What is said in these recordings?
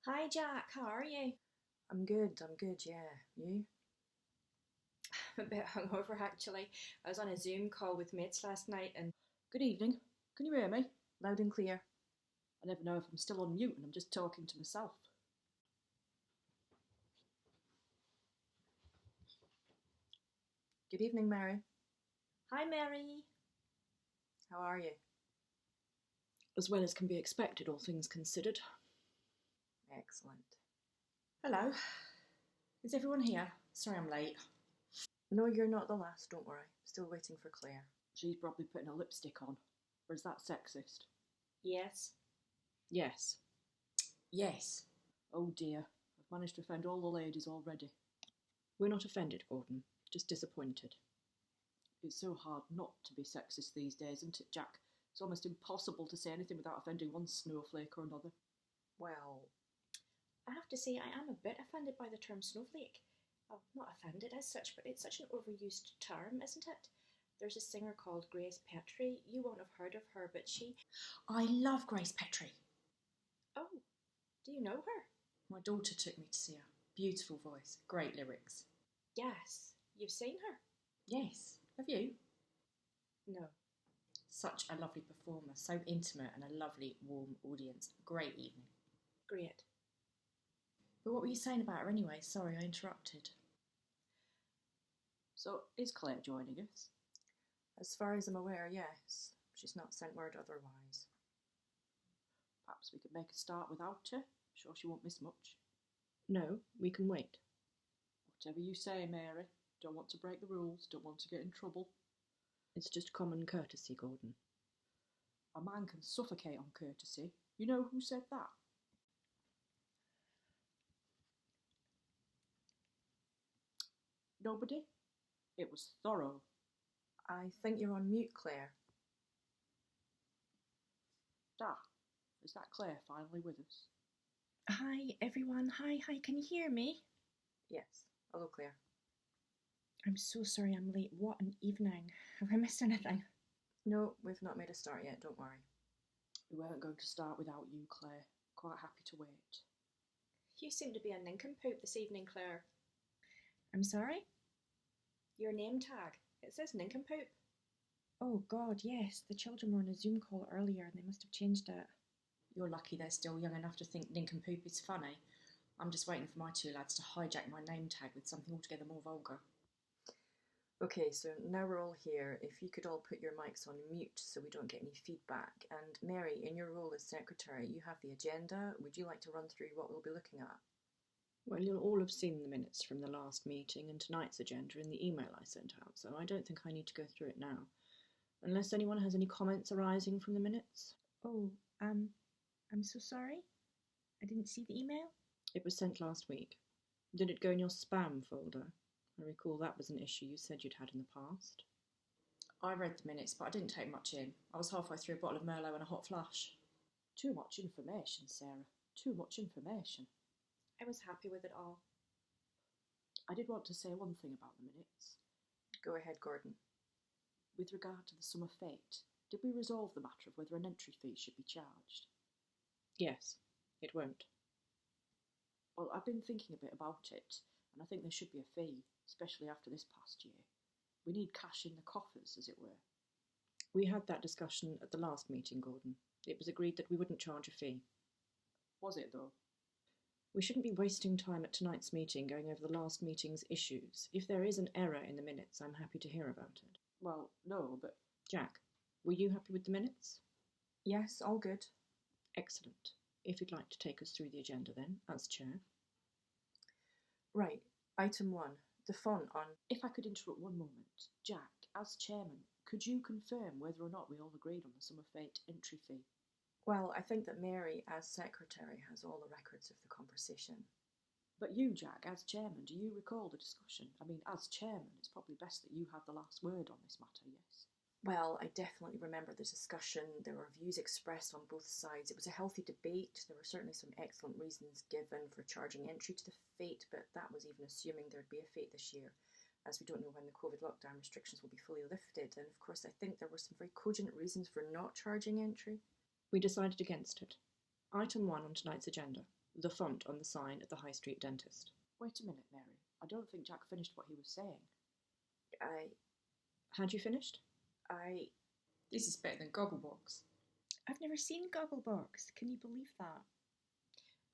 Hi Jack, how are you? I'm good, yeah. You? I'm a bit hungover actually. I was on a Zoom call with mates last night and Good evening. Can you hear me? Loud and clear. I never know if I'm still on mute and I'm just talking to myself. Good evening, Mary. hi Mary. How are you? As well as can be expected, all things considered. Excellent. Hello. Is everyone here? Sorry I'm late. No, you're not the last, don't worry. Still waiting for Claire. She's probably putting her lipstick on. Or is that sexist? Yes. Yes. Yes. Oh dear. I've managed to offend all the ladies already. We're not offended, Gordon. Just disappointed. It's so hard not to be sexist these days, isn't it, Jack? It's almost impossible to say anything without offending one snowflake or another. Well, I have to say I am a bit offended by the term snowflake. Well, not offended as such, but it's such an overused term, isn't it? There's a singer called Grace Petrie. You won't have heard of her, but she... I love Grace Petrie. Oh, do you know her? My daughter took me to see her. Beautiful voice, great lyrics. Yes. You've seen her? Yes. Have you? No. Such a lovely performer, so intimate and a lovely, warm audience. Great evening. Great. But what were you saying about her anyway? Sorry, I interrupted. So, is Claire joining us? As far as I'm aware, yes. She's not sent word otherwise. Perhaps we could make a start without her. I'm sure she won't miss much. No, we can wait. Whatever you say, Mary. Don't want to break the rules, don't want to get in trouble. It's just common courtesy, Gordon. A man can suffocate on courtesy. You know who said that? Nobody? It was Thorough. I think you're on mute, Claire. Is that Claire finally with us? Hi everyone. Hi, can you hear me? Yes. Hello, Claire. I'm so sorry I'm late. What an evening. Have I missed anything? No, we've not made a start yet, don't worry. We weren't going to start without you, Claire. Quite happy to wait. You seem to be a nincompoop this evening, Claire. I'm sorry? Your name tag. It says nincompoop. Oh God, yes. The children were on a Zoom call earlier and they must have changed it. You're lucky they're still young enough to think nincompoop is funny. I'm just waiting for my two lads to hijack my name tag with something altogether more vulgar. Okay, so now we're all here. If you could all put your mics on mute so we don't get any feedback. And Mary, in your role as secretary, you have the agenda. Would you like to run through what we'll be looking at? Well, you'll all have seen the minutes from the last meeting and tonight's agenda in the email I sent out, so I don't think I need to go through it now. Unless anyone has any comments arising from the minutes? Oh, I'm so sorry. I didn't see the email. It was sent last week. Did it go in your spam folder? I recall that was an issue you said you'd had in the past. I read the minutes, but I didn't take much in. I was halfway through a bottle of Merlot and a hot flush. Too much information, Sarah. Too much information. I was happy with it all. I did want to say one thing about the minutes. Go ahead, Gordon. With regard to the summer fete, did we resolve the matter of whether an entry fee should be charged? Yes, it won't. Well, I've been thinking a bit about it, and I think there should be a fee, especially after this past year. We need cash in the coffers, as it were. We had that discussion at the last meeting, Gordon. It was agreed that we wouldn't charge a fee. Was it, though? We shouldn't be wasting time at tonight's meeting going over the last meeting's issues. If there is an error in the minutes, I'm happy to hear about it. Well, no, but... Jack, were you happy with the minutes? Yes, all good. Excellent. If you'd like to take us through the agenda then, as chair. Right, item 1, the font on... If I could interrupt one moment. Jack, as chairman, could you confirm whether or not we all agreed on the summer fete entry fee? Well, I think that Mary, as secretary, has all the records of the conversation. But you, Jack, as chairman, do you recall the discussion? I mean, as chairman, it's probably best that you have the last word on this matter, yes? Well, I definitely remember the discussion. There were views expressed on both sides. It was a healthy debate. There were certainly some excellent reasons given for charging entry to the fete, but that was even assuming there'd be a fete this year, as we don't know when the COVID lockdown restrictions will be fully lifted. And of course, I think there were some very cogent reasons for not charging entry. We decided against it. Item 1 on tonight's agenda, The font on the sign at the High Street dentist. Wait a minute, Mary. I don't think Jack finished what he was saying. Had you finished? This is better than Gogglebox. I've never seen Gogglebox. Can you believe that?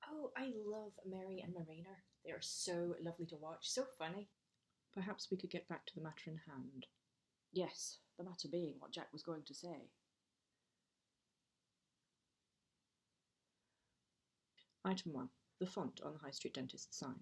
Oh, I love Mary and Marina. They are so lovely to watch, so funny. Perhaps we could get back to the matter in hand. Yes, the matter being what Jack was going to say. Item 1. The font on the High Street dentist's sign.